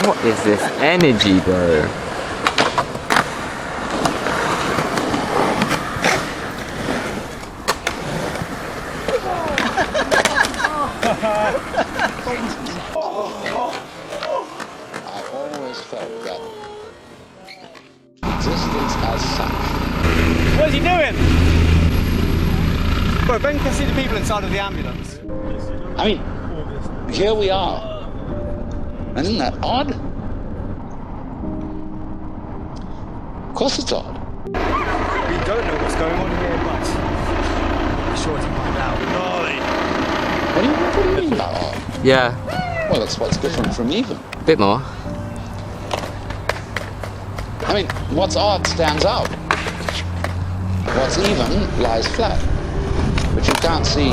What is this energy, bro? I always felt that existence as such. What is he doing? Bro, Ben can see the people inside of the ambulance. I mean, here we are. Isn't that odd? Of course it's odd. We don't know what's going on here, but we're sure to find out. What do you mean by odd? Yeah, Well, that's what's different from even. a bit more. I mean, what's odd stands out. What's even lies flat. But you can't see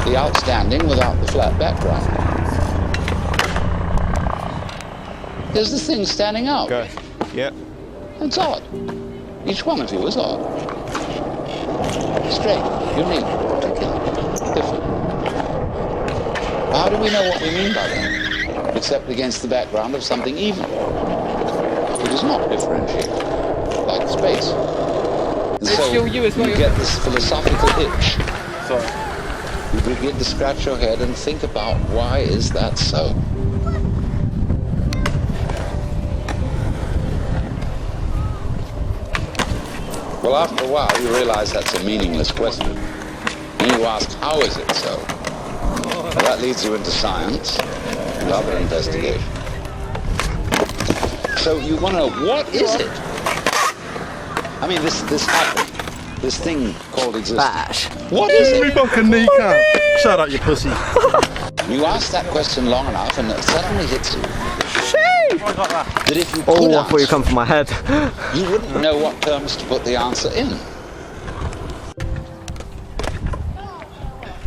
the outstanding without the flat background. There's the thing standing out. Go. Yep. It's odd. Each one of you is odd. Straight, unique, particular, different. How do we know what we mean by that? Except against the background of something even. It is not differentiated, like space. And so still you as well, you get this philosophical itch. Sorry. You begin to scratch your head and think about why is that so? Well, after a while, you realize that's a meaningless question. And you ask, how is it so? Well, that leads you into science and other investigation. So you want to know, what is it? I mean, this happened. This thing called existence. Bash. What is it? Fucking kneecap. Shut up, you pussy. You ask that question long enough and it suddenly hits you. That if you could Oh, I thought you answer, come for my head. you wouldn't know what terms to put the answer in.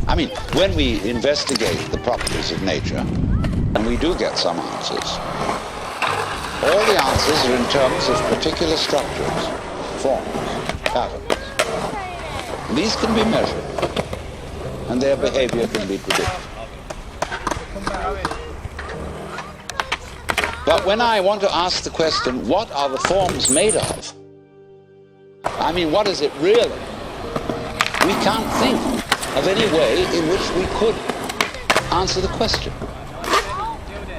I mean, when we investigate the properties of nature, and we do get some answers, all the answers are in terms of particular structures, forms, patterns. And these can be measured, and their behavior can be predicted. But when I want to ask the question, what are the forms made of? I mean, what is it really? We can't think of any way in which we could answer the question.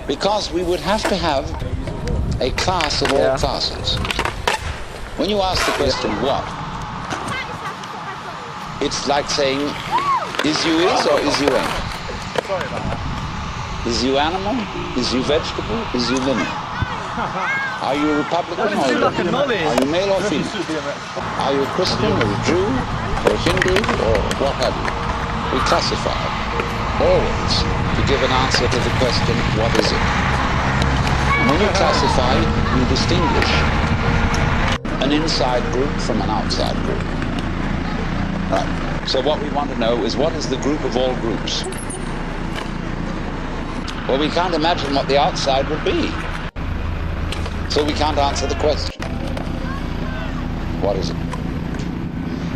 Because we would have to have a class of all classes. When you ask the question, what? It's like saying, is you is or is you ain't? Sorry about that. Is you animal? Is you vegetable? Is you living? Are you Republican or Democrat? Are you male or female? Are you a Christian or a Jew or a Hindu or what have you? We classify always to give an answer to the question, what is it? And when you classify, you distinguish an inside group from an outside group. Right. So what we want to know is, what is the group of all groups? Well, we can't imagine what the outside would be. So we can't answer the question. What is it?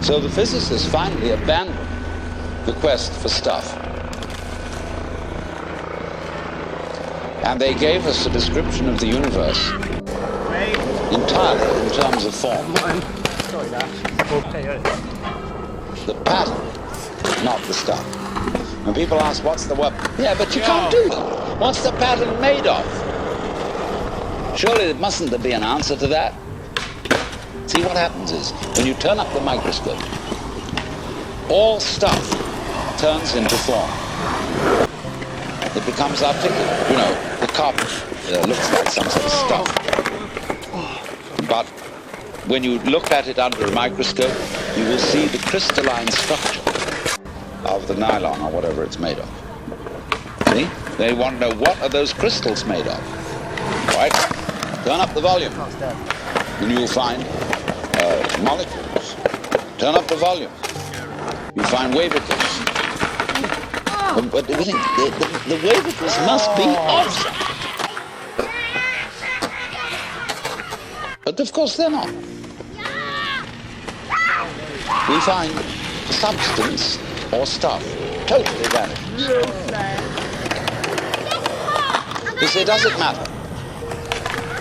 So the physicists finally abandoned the quest for stuff. And they gave us a description of the universe entirely in terms of form. The pattern, not the stuff. When people ask, what's the what? Yeah, but you can't do that. What's the pattern made of? Surely there mustn't be an answer to that. See, what happens is, when you turn up the microscope, all stuff turns into form. It becomes articulate. You know, the carpet looks like some sort of stuff. But when you look at it under a microscope, you will see the crystalline structure of the nylon or whatever it's made of. See? They want to know, what are those crystals made of? Right? Turn up the volume, and you'll find molecules. Turn up the volume, you find wavicles. But we think the wavicles must be of something. But of course they're not. We find substance or stuff totally vanishes. You see, does it matter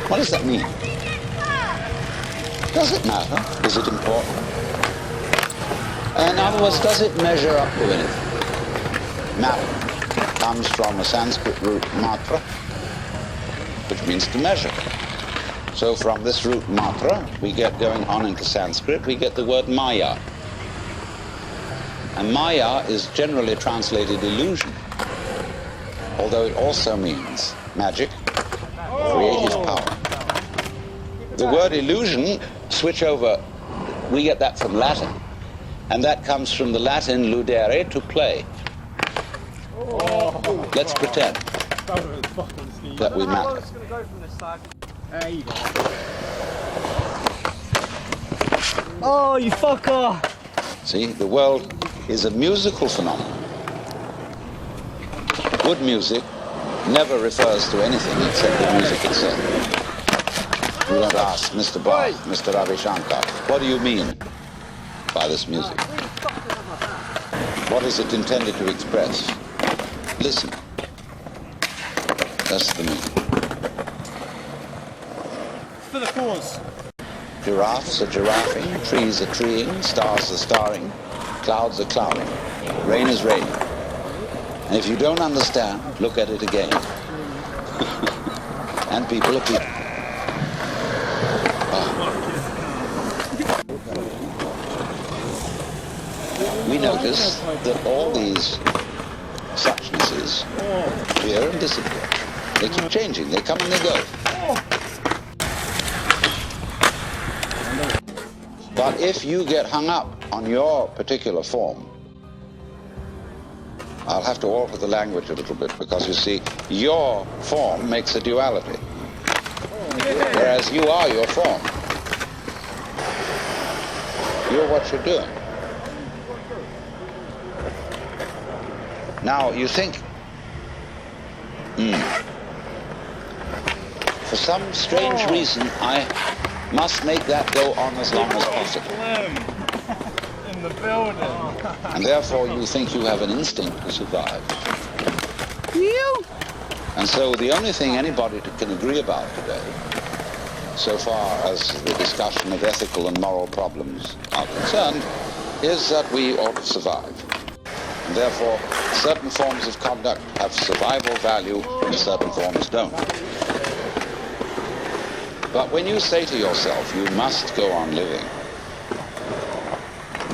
What does that mean? Does it matter? Is it important? In other words, does it measure up to anything? Matter comes from a Sanskrit root matra, which means to measure. So from this root matra, we get going on into Sanskrit, we get the word maya. And maya is generally translated illusion, although it also means magic, creative power. The word illusion, switch over, we get that from Latin. And that comes from the Latin ludere, to play. Let's pretend that we matter. Oh, you fucker! See, the world is a musical phenomenon. Good music never refers to anything except the music itself. You don't ask Mr. Bach, Mr. Ravi Shankar, what do you mean by this music? What is it intended to express? Listen. That's the meaning. For the cause. Giraffes are giraffing, trees are treeing, stars are starring, clouds are clouding, rain is raining. And if you don't understand, look at it again. And people are people. We notice that all these suchnesses appear and disappear. They keep changing, they come and they go. But if you get hung up on your particular form, I'll have to alter the language a little bit, because you see, your form makes a duality, whereas you are your form. You're what you're doing. Now, you think, for some strange reason, I must make that go on as long as possible. In the building. And therefore, you think you have an instinct to survive. And so the only thing anybody can agree about today, so far as the discussion of ethical and moral problems are concerned, is that we ought to survive. And therefore, certain forms of conduct have survival value and certain forms don't. But when you say to yourself, you must go on living,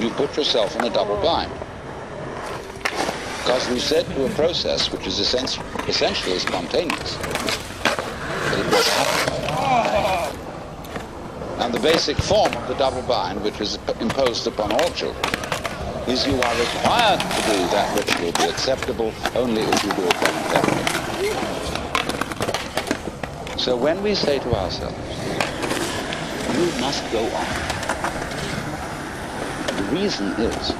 you put yourself in a double bind. Because we said to a process which is essentially spontaneous, that it must happen. And the basic form of the double bind, which is imposed upon all children, is you are required to do that which will be acceptable only if you do it voluntarily. So when we say to ourselves, you must go on, the reason is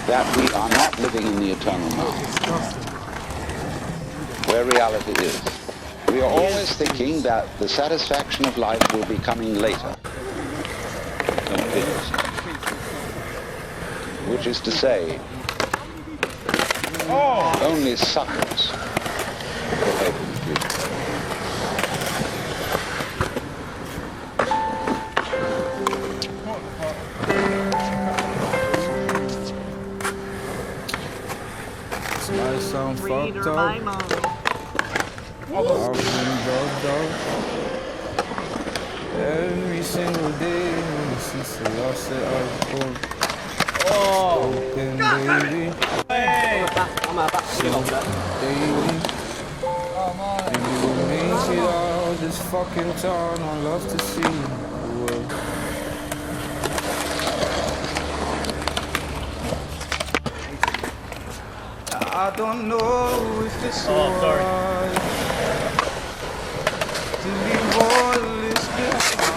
that we are not living in the eternal now, where reality is. We are always thinking that the satisfaction of life will be coming later. No, it is. Which is to say, only suckers will hope in the future. This might sound fucked up. I've been drugged up every single day since the lost that I've been. Open, baby. Baby. If you make it out this fucking town, I'd love to see the world. I don't know if it's alright to leave all this behind.